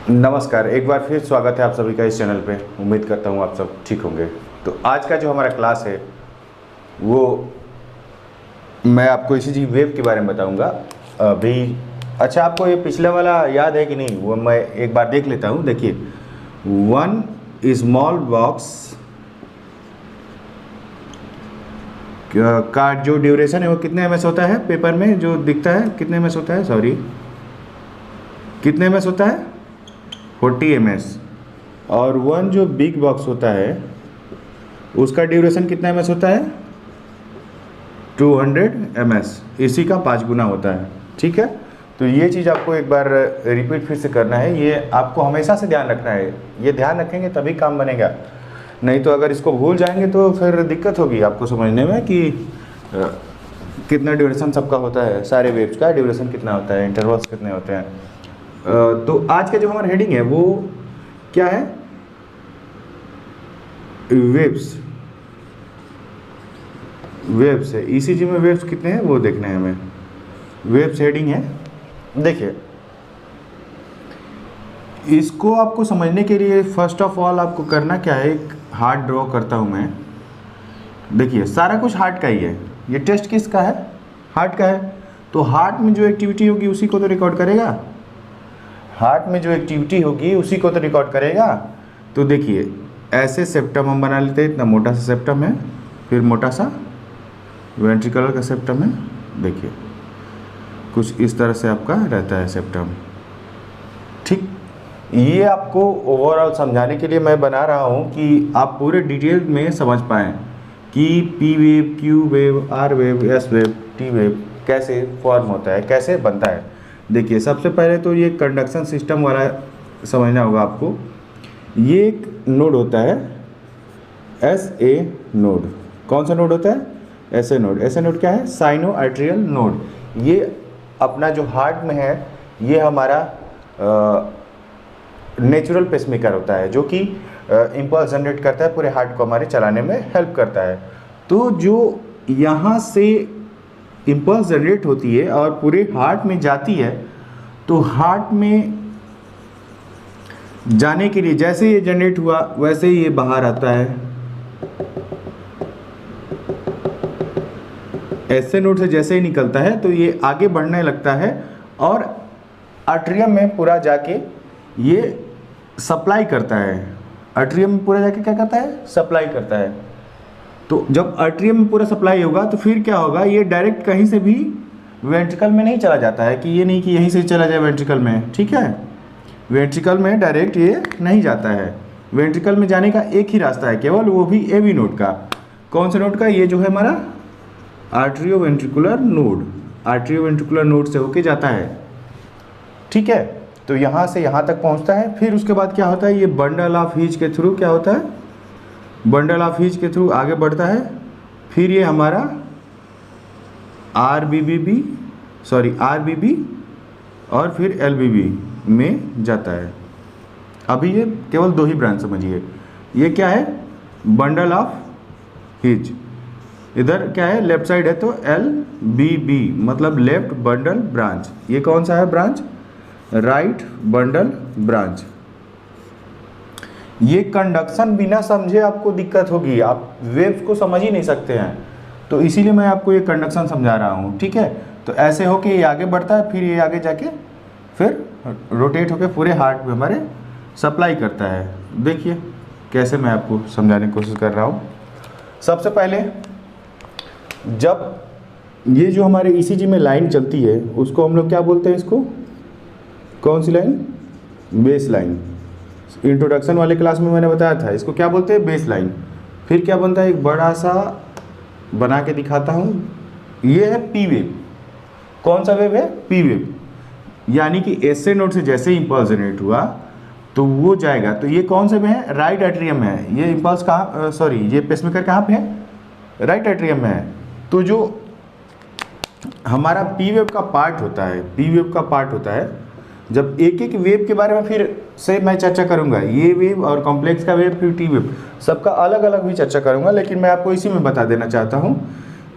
नमस्कार, एक बार फिर स्वागत है आप सभी का इस चैनल पे। उम्मीद करता हूँ आप सब ठीक होंगे। तो आज का जो हमारा क्लास है वो मैं आपको इसी जी वेव के बारे में बताऊँगा अभी। अच्छा, आपको ये पिछला वाला याद है कि नहीं, वो मैं एक बार देख लेता हूँ। देखिए, वन स्मॉल बॉक्स का जो ड्यूरेशन है वो कितने एमएस होता है? पेपर में जो दिखता है कितने एमएस होता है? सॉरी, कितने एमएस होता है? 40 एमएस। और वन जो बिग बॉक्स होता है उसका ड्यूरेशन कितना एमएस होता है? 200 एमएस। इसी का 5 गुना होता है। ठीक है, तो ये चीज़ आपको एक बार रिपीट फिर से करना है। ये आपको हमेशा से ध्यान रखना है। ये ध्यान रखेंगे तभी काम बनेगा, नहीं तो अगर इसको भूल जाएंगे तो फिर दिक्कत होगी आपको समझने में कि कितना ड्यूरेशन सबका होता है, सारे वेव्स का ड्यूरेशन कितना होता है, इंटरवल्स कितने होते हैं। तो आज का जो हमारा हेडिंग है वो क्या है? वेव्स। वेव्स है, ईसीजी में वेव्स कितने हैं वो देखना है हमें। वेव्स हेडिंग है। देखिए, इसको आपको समझने के लिए फर्स्ट ऑफ ऑल आपको करना क्या है, एक हार्ट ड्रॉ करता हूँ मैं। देखिए, सारा कुछ हार्ट का ही है। ये टेस्ट किसका है? हार्ट का है। तो हार्ट में जो एक्टिविटी होगी उसी को तो रिकॉर्ड करेगा। हार्ट में जो एक्टिविटी होगी उसी को तो रिकॉर्ड करेगा। तो देखिए, ऐसे सेप्टम हम बना लेते हैं। इतना मोटा सा सेप्टम है, फिर मोटा सा वेंट्रिकल का सेप्टम है। देखिए, कुछ इस तरह से आपका रहता है सेप्टम। ठीक, ये आपको ओवरऑल समझाने के लिए मैं बना रहा हूँ कि आप पूरे डिटेल में समझ पाएँ कि P wave, Q wave, R wave, S wave, T wave कैसे फॉर्म होता है, कैसे बनता है। देखिए, सबसे पहले तो ये कंडक्शन सिस्टम वाला समझना होगा आपको। ये एक नोड होता है एस ए नोड। कौन सा नोड होता है? S A node. S A node क्या है? Sino arterial node. ये अपना जो हार्ट में है ये हमारा नेचुरल पेसमेकर होता है, जो कि इम्पल्स जनरेट करता है, पूरे हार्ट को हमारे चलाने में हेल्प करता है। तो जो यहाँ से इम्पल्स जनरेट होती है और पूरे हार्ट में जाती है, तो हार्ट में जाने के लिए जैसे ये जनरेट हुआ वैसे ही ये बाहर आता है। ऐसे नोड से जैसे ही निकलता है तो ये आगे बढ़ने लगता है और आर्टरियम में पूरा जाके ये सप्लाई करता है। आर्टरियम में पूरा जाके क्या करता है? सप्लाई करता है। तो जब आर्टरियम में पूरा सप्लाई होगा तो फिर क्या होगा? ये डायरेक्ट कहीं से भी वेंट्रिकल में नहीं चला जाता है कि ये नहीं कि यहीं से चला जाए वेंट्रिकल में। ठीक है, वेंट्रिकल में डायरेक्ट ये नहीं जाता है। वेंट्रिकल में जाने का एक ही रास्ता है केवल, वो भी एवी नोड का। कौन से नोड का? ये जो है हमारा आर्टरियो वेंट्रिकुलर नोड। आर्टरियो वेंट्रिकुलर नोड से होके जाता है। ठीक है, तो यहाँ से यहाँ तक पहुँचता है। फिर उसके बाद क्या होता है? ये बंडल ऑफ हीज के थ्रू क्या होता है? बंडल ऑफ हीज के थ्रू आगे बढ़ता है। फिर ये हमारा आरबीबी और फिर एलबीबी में जाता है। अभी ये केवल 2 ही ब्रांच समझिए। ये क्या है? Bundle of His. इधर क्या है? लेफ्ट साइड है तो एलबीबी मतलब लेफ्ट बंडल ब्रांच। ये कौन सा है ब्रांच? Right bundle branch. ये कंडक्शन बिना समझे आपको दिक्कत होगी, आप वेव्स को समझ ही नहीं सकते हैं। तो इसीलिए मैं आपको ये कंडक्शन समझा रहा हूँ। ठीक है, तो ऐसे हो कि ये आगे बढ़ता है, फिर ये आगे जाके फिर रोटेट होकर पूरे हार्ट में हमारे सप्लाई करता है। देखिए कैसे मैं आपको समझाने की कोशिश कर रहा हूँ। सबसे पहले जब ये जो हमारे ईसीजी में लाइन चलती है उसको हम लोग क्या बोलते हैं? इसको कौन सी लाइन? Base line. इंट्रोडक्शन वाले क्लास में मैंने बताया था इसको क्या बोलते हैं? Base line. फिर क्या बनता है? एक बड़ा सा बना के दिखाता हूँ। ये है पी वेव। कौन सा वेव है? P wave. यानी कि एस ए नोड से जैसे ही इम्पल्स जनरेट हुआ तो वो जाएगा। तो ये कौन से में है? राइट एट्रियम में है। ये इम्पल्स कहाँ, सॉरी, ये पेसमेकर कहाँ पे है? राइट एट्रियम में है। तो जो हमारा पी वेव का पार्ट होता है, पी वेव का पार्ट होता है, जब एक एक वेव के बारे में फिर से मैं चर्चा करूंगा, ये वेव और कॉम्प्लेक्स का वेव फिर टी वेव सबका अलग अलग भी चर्चा करूंगा, लेकिन मैं आपको इसी में बता देना चाहता हूं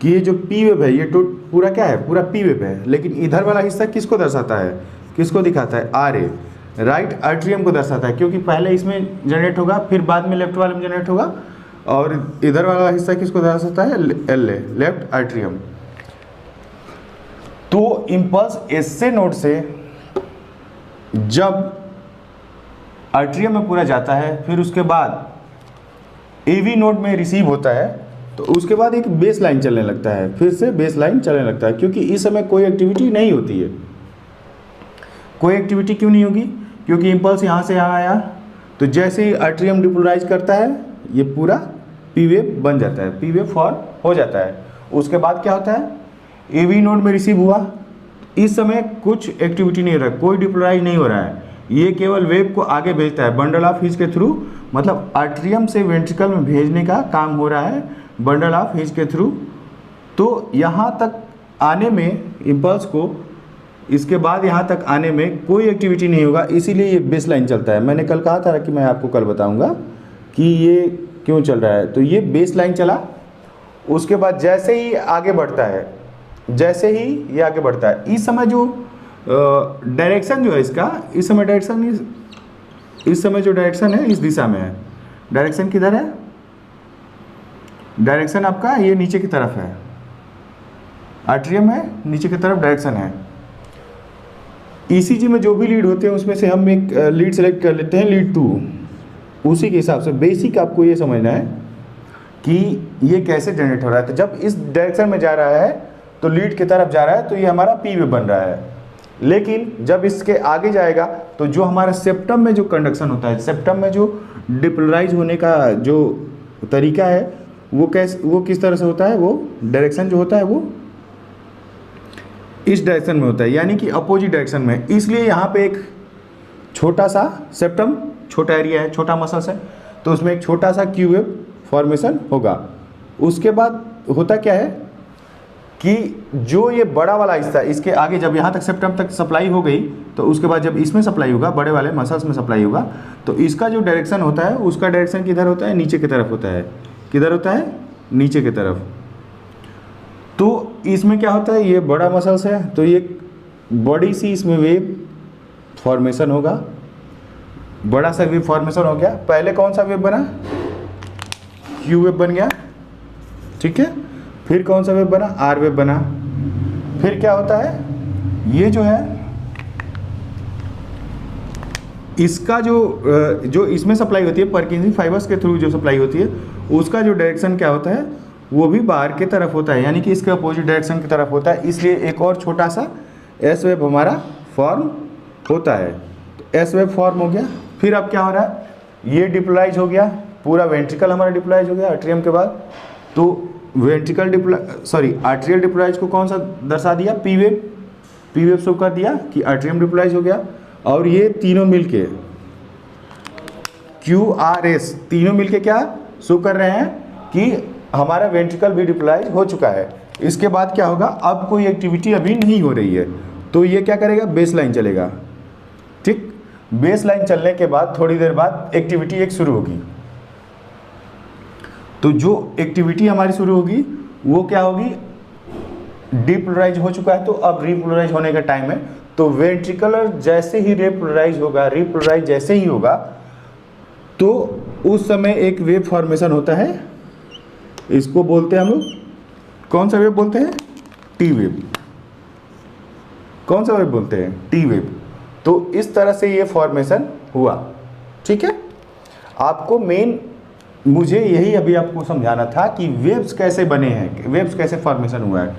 कि ये जो पी वेव है ये तो पूरा क्या है? पूरा पी वेव है। लेकिन इधर वाला हिस्सा किसको दर्शाता है? किसको दिखाता है? R A. राइट आर्ट्रियम को दर्शाता है, क्योंकि पहले इसमें जनरेट होगा फिर बाद में लेफ्ट वाले में जनरेट होगा, और इधर वाला हिस्सा किसको दर्शाता है, एल ए, लेफ्ट आर्ट्रियम। तो इम्पल्स एसए नोड से जब आर्ट्रियम में पूरा जाता है, फिर उसके बाद एवी नोड में रिसीव होता है, तो उसके बाद एक बेस लाइन चलने लगता है, फिर से बेस लाइन चलने लगता है, क्योंकि इस समय कोई एक्टिविटी नहीं होती है। कोई एक्टिविटी क्यों नहीं होगी, क्योंकि इम्पल्स यहाँ से यहाँ आया, तो जैसे ही आर्ट्रियम डिपोलराइज करता है ये पूरा पी वेव बन जाता है, पी वेव फॉर्म हो जाता है। उसके बाद क्या होता है, एवी नोड में रिसीव हुआ, इस समय कुछ एक्टिविटी नहीं हो रहा है, कोई डिपोलराइज नहीं हो रहा है, ये केवल वेव को आगे भेजता है बंडल ऑफ हीज के थ्रू, मतलब आर्ट्रियम से वेंट्रिकल में भेजने का काम हो रहा है बंडल ऑफ हीज के थ्रू। तो यहाँ तक आने में इम्पल्स को, इसके बाद यहाँ तक आने में कोई एक्टिविटी नहीं होगा, इसीलिए ये बेस लाइन चलता है। मैंने कल कहा था कि मैं आपको कल बताऊंगा कि ये क्यों चल रहा है। तो ये बेस लाइन चला, उसके बाद जैसे ही आगे बढ़ता है, जैसे ही ये आगे बढ़ता है, इस समय जो डायरेक्शन जो है इसका, इस समय डायरेक्शन इस समय जो डायरेक्शन है इस दिशा में है। डायरेक्शन किधर है, डायरेक्शन आपका ये नीचे की तरफ है, आर्ट्रियम है नीचे की तरफ डायरेक्शन है। ईसीजी में जो भी लीड होते हैं उसमें से हम एक लीड सेलेक्ट कर लेते हैं, लीड 2। उसी के हिसाब से बेसिक आपको ये समझना है कि ये कैसे जनरेट हो रहा है। तो जब इस डायरेक्शन में जा रहा है तो लीड की तरफ जा रहा है, तो ये हमारा पी वेव बन रहा है। लेकिन जब इसके आगे जाएगा तो जो हमारा सेप्टम में जो कंडक्शन होता है, सेप्टम में जो डिपोलराइज होने का जो तरीका है वो किस तरह से होता है, वो डायरेक्शन जो होता है वो इस डायरेक्शन में होता है, यानी कि अपोजिट डायरेक्शन में। इसलिए यहाँ पे एक छोटा सा सेप्टम, छोटा एरिया है, छोटा मसल्स है, तो उसमें एक छोटा सा क्यू वेव फॉर्मेशन होगा। उसके बाद होता क्या है कि जो ये बड़ा वाला हिस्सा, इसके आगे जब यहाँ तक सेप्टम तक सप्लाई हो गई, तो उसके बाद जब इसमें सप्लाई होगा, बड़े वाले मसल्स में सप्लाई होगा, तो इसका जो डायरेक्शन होता है उसका डायरेक्शन किधर होता है, नीचे की तरफ होता है। किधर होता है, नीचे की तरफ। तो इसमें क्या होता है, ये बड़ा मसल्स है, तो ये बड़ी सी इसमें वेव फॉर्मेशन होगा, बड़ा सा वेव फॉर्मेशन हो गया। पहले कौन सा वेव बना, क्यू वेव बन गया, ठीक है। फिर कौन सा वेव बना, आर वेव बना। फिर क्या होता है, ये जो है इसका जो इसमें सप्लाई होती है, परकिंसी फाइबर्स के थ्रू जो सप्लाई होती है, उसका जो डायरेक्शन क्या होता है, वो भी बाहर की तरफ होता है, यानी कि इसके अपोजिट डायरेक्शन की तरफ होता है। इसलिए एक और छोटा सा एस वेव हमारा फॉर्म होता है। तो एस वेव फॉर्म हो गया। फिर अब क्या हो रहा है, ये डिपोलराइज हो गया, पूरा वेंट्रिकल हमारा डिपोलराइज हो गया आर्ट्रियम के बाद। तो वेंट्रिकल आर्ट्रियल डिपोलराइज को कौन सा दर्शा दिया, P wave. P wave show कर दिया कि आर्ट्रियम डिपोलराइज हो गया। और ये तीनों मिलके क्यू आर एस तीनों मिलके क्या शो कर रहे हैं कि हमारा वेंट्रिकल भी डिपोलराइज हो चुका है। इसके बाद क्या होगा, अब कोई एक्टिविटी अभी नहीं हो रही है, तो ये क्या करेगा, बेस लाइन चलेगा, ठीक। बेस लाइन चलने के बाद थोड़ी देर बाद एक्टिविटी एक शुरू होगी। तो जो एक्टिविटी हमारी शुरू होगी वो क्या होगी, डिपोलराइज हो चुका है, तो अब रिपोलराइज होने का टाइम है। तो वेंट्रिकुलर जैसे ही रिपोलराइज होगा, रिपोलराइज जैसे ही होगा, तो उस समय एक वेव फॉर्मेशन होता है, इसको बोलते हैं हम लोग, कौन सा वेव बोलते हैं, टी वेव। कौन सा वेव बोलते हैं, टी वेव। तो इस तरह से ये फॉर्मेशन हुआ, ठीक है। आपको मेन मुझे यही अभी आपको समझाना था कि वेव्स कैसे बने हैं, वेव्स कैसे फॉर्मेशन हुआ है।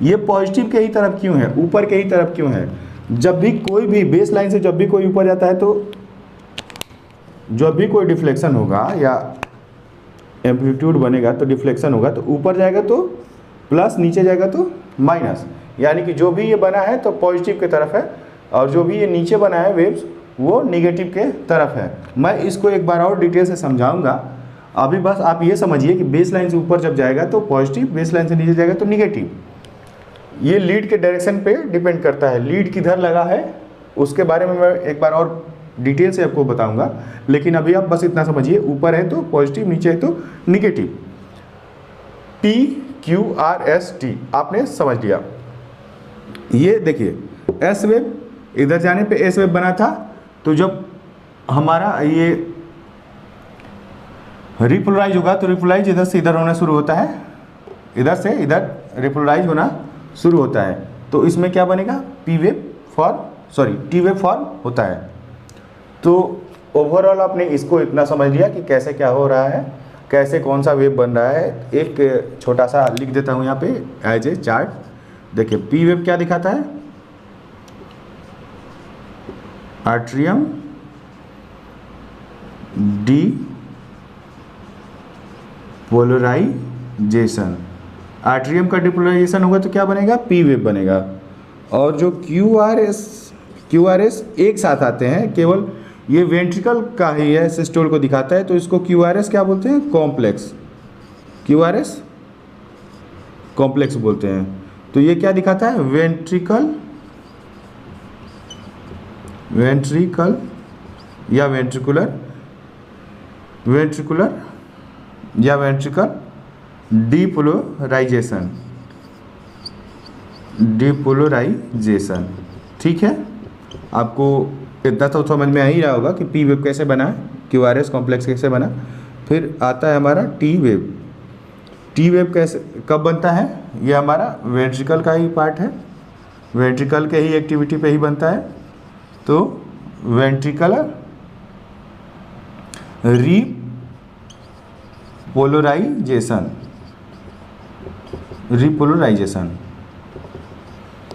ये पॉजिटिव के ही तरफ क्यों है, ऊपर के ही तरफ क्यों है। जब भी कोई भी बेस लाइन से जब भी कोई ऊपर जाता है, तो जब भी कोई डिफ्लेक्शन होगा या एम्पलीट्यूड बनेगा तो डिफ्लेक्शन होगा, तो ऊपर जाएगा तो प्लस, नीचे जाएगा तो माइनस। यानी कि जो भी ये बना है तो पॉजिटिव की तरफ है, और जो भी ये नीचे बना है वेव्स वो निगेटिव के तरफ है। मैं इसको एक बार और डिटेल से समझाऊंगा। अभी बस आप ये समझिए कि बेस लाइन से ऊपर जब जाएगा तो पॉजिटिव, बेस लाइन से नीचे जाएगा तो निगेटिव। ये लीड के डायरेक्शन पे डिपेंड करता है, लीड किधर लगा है उसके बारे में मैं एक बार और डिटेल से आपको बताऊंगा। लेकिन अभी आप बस इतना समझिए, ऊपर है तो पॉजिटिव, नीचे है तो negative. P Q R S T आपने समझ लिया। ये देखिए एस वेव, इधर जाने पे एस वेव बना था, तो जब हमारा ये रिपोलराइज होगा तो रिपोलराइज इधर से इधर होना शुरू होता है, इधर से इधर रिपोलराइज होना शुरू होता है। तो इसमें क्या बनेगा, टी वेव फॉर्म होता है। तो ओवरऑल आपने इसको इतना समझ लिया कि कैसे क्या हो रहा है, कैसे कौन सा वेव बन रहा है। एक छोटा सा लिख देता हूँ यहाँ पे एज ए चार्ट। देखिए पी वेव क्या दिखाता है, आर्ट्रियम डी पोलराइजेशन, आर्ट्रियम का डिपोलराइजेशन होगा तो क्या बनेगा, पी वेव बनेगा। और जो क्यू आर एस एक साथ आते हैं, केवल ये वेंट्रिकल का ही है, सिस्टोल को दिखाता है, तो इसको क्यू आर एस क्या बोलते हैं, complex, Q R S complex बोलते हैं। तो ये क्या दिखाता है, वेंट्रिकल या वेंट्रिकुलर या वेंट्रिकल डिपोलराइजेशन। ठीक है, आपको इतना तो समझ में आ ही रहा होगा कि पी वेव कैसे बना, क्यू आर एस कॉम्प्लेक्स कैसे बना। फिर आता है हमारा टी वेव। टी वेव कैसे कब बनता है, ये हमारा वेंट्रिकल का ही पार्ट है, वेंट्रिकल के ही एक्टिविटी पे ही बनता है। तो वेंट्रिकुलर रिपोलराइजेशन।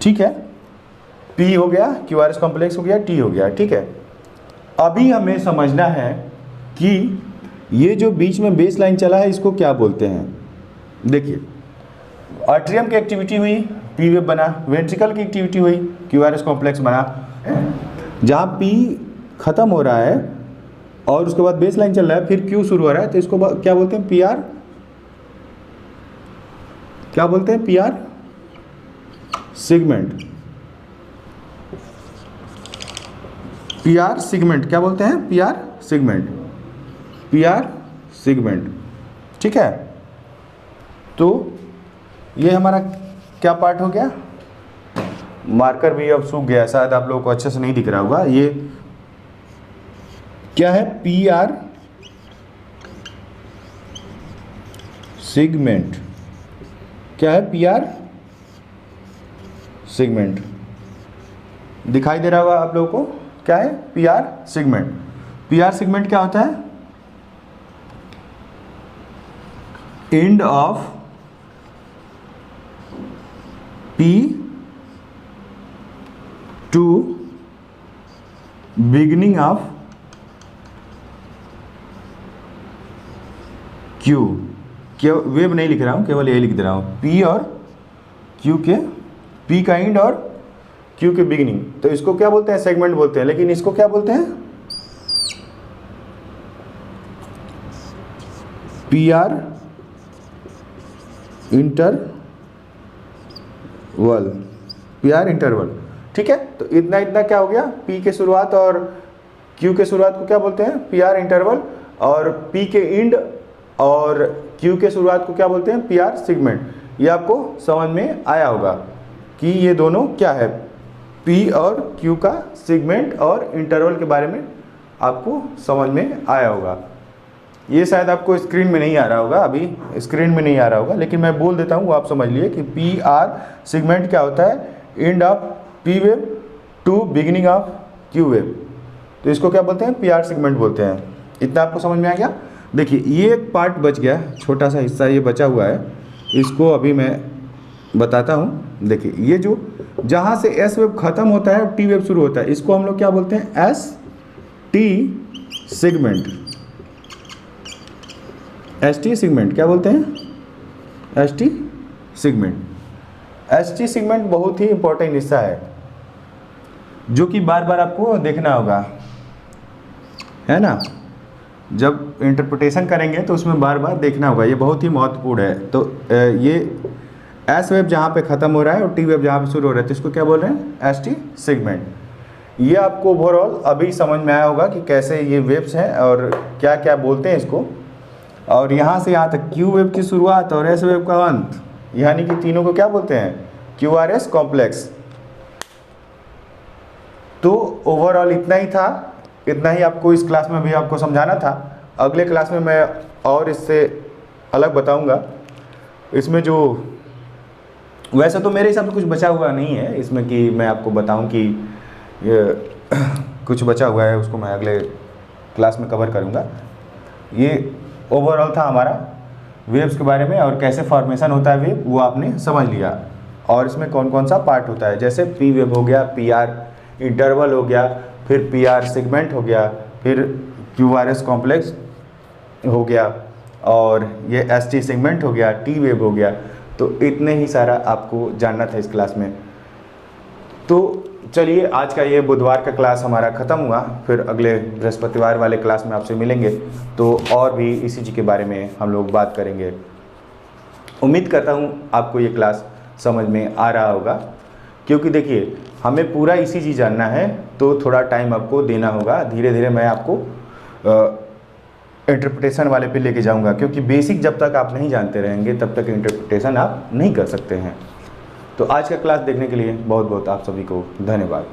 ठीक है, पी हो गया, क्यू आर एस कॉम्प्लेक्स हो गया, टी हो गया। ठीक है, अभी हमें समझना है कि ये जो बीच में बेस लाइन चला है इसको क्या बोलते हैं। देखिए आर्ट्रियम की एक्टिविटी हुई, पी वेव बना, वेंट्रिकल की एक्टिविटी हुई, क्यू आर एस कॉम्प्लेक्स बना। जहाँ पी खत्म हो रहा है और उसके बाद बेस लाइन चल रहा है, फिर क्यू शुरू हो रहा है, तो इसको क्या बोलते हैं, पी आर, क्या बोलते हैं, P R segment, P R segment क्या बोलते हैं, P R segment, P R segment. ठीक है, तो ये हमारा क्या पार्ट हो गया, मार्कर भी अब सूख गया, शायद आप लोगों को अच्छे से नहीं दिख रहा होगा। ये क्या है, पी आर सेगमेंट, क्या है, पी आर सेगमेंट, दिखाई दे रहा होगा आप लोगों को, क्या है, P R segment. P R segment क्या होता है, end of P to beginning of Q. Wave नहीं लिख रहा हूँ, केवल यही लिख दे रहा हूँ, पी और क्यू के, पी का एंड और क्यू के बिगिनिंग। तो इसको क्या बोलते हैं, सेगमेंट बोलते हैं। लेकिन इसको क्या बोलते हैं, P R interval, P R interval. ठीक है, तो इतना क्या हो गया, पी के शुरुआत और क्यू के शुरुआत को क्या बोलते हैं, पी आर इंटरवल, और पी के एंड और क्यू के शुरुआत को क्या बोलते हैं, पी आर सेगमेंट। ये आपको समझ में आया होगा कि ये दोनों क्या है, पी और क्यू का सेगमेंट और इंटरवल के बारे में आपको समझ में आया होगा। ये शायद आपको स्क्रीन में नहीं आ रहा होगा, अभी स्क्रीन में नहीं आ रहा होगा, लेकिन मैं बोल देता हूँ, वो आप समझ लिए कि पी आर सेगमेंट क्या होता है, end of P wave to beginning of Q wave. तो इसको क्या बोलते हैं, पी आर सेगमेंट बोलते हैं। इतना आपको समझ में आ गया। देखिए ये एक पार्ट बच गया, छोटा सा हिस्सा ये बचा हुआ है, इसको अभी मैं बताता हूँ। देखिए ये जो जहाँ से एस वेव खत्म होता है और टी वेव शुरू होता है, इसको हम लोग क्या बोलते हैं, S T segment. S T segment क्या बोलते हैं, S T segment. S T segment बहुत ही इंपॉर्टेंट हिस्सा है जो कि बार बार आपको देखना होगा, है ना। जब इंटरप्रिटेशन करेंगे तो उसमें बार बार देखना होगा, ये बहुत ही महत्वपूर्ण है। तो ये एस वेव जहाँ पे ख़त्म हो रहा है और टी वेव जहाँ पे शुरू हो रहा है, तो इसको क्या बोल रहे हैं, एस टी सेगमेंट। ये आपको ओवरऑल अभी समझ में आया होगा कि कैसे ये वेव्स हैं और क्या क्या बोलते हैं इसको। और यहाँ से यहाँ तक क्यू वेव की शुरुआत और एस वेव का अंत, यानी कि तीनों को क्या बोलते हैं, क्यू आर एस कॉम्प्लेक्स। तो ओवरऑल इतना ही था इतना ही आपको इस क्लास में भी आपको समझाना था। अगले क्लास में मैं और इससे अलग बताऊंगा। इसमें जो वैसे तो मेरे हिसाब से कुछ बचा हुआ नहीं है इसमें कि मैं आपको बताऊं कि ये कुछ बचा हुआ है, उसको मैं अगले क्लास में कवर करूंगा। ये ओवरऑल था हमारा वेव्स के बारे में, और कैसे फॉर्मेशन होता है वेव वो आपने समझ लिया, और इसमें कौन कौन सा पार्ट होता है, जैसे पी वेव हो गया, पी आर इंटरवल हो गया, फिर पी आर सेगमेंट हो गया, फिर क्यू आर एस कॉम्प्लेक्स हो गया, और ये एस टी सेगमेंट हो गया, टी वेव हो गया। तो इतने ही सारा आपको जानना था इस क्लास में। तो चलिए आज का ये बुधवार का क्लास हमारा ख़त्म हुआ, फिर अगले बृहस्पतिवार वाले क्लास में आपसे मिलेंगे तो और भी ईसीजी के बारे में हम लोग बात करेंगे। उम्मीद करता हूँ आपको ये क्लास समझ में आ रहा होगा, क्योंकि देखिए हमें पूरा ईसीजी जानना है तो थोड़ा टाइम आपको देना होगा। धीरे धीरे मैं आपको इंटरप्रिटेशन वाले पे लेके जाऊंगा, क्योंकि बेसिक जब तक आप नहीं जानते रहेंगे तब तक इंटरप्रिटेशन आप नहीं कर सकते हैं। तो आज का क्लास देखने के लिए बहुत बहुत आप सभी को धन्यवाद।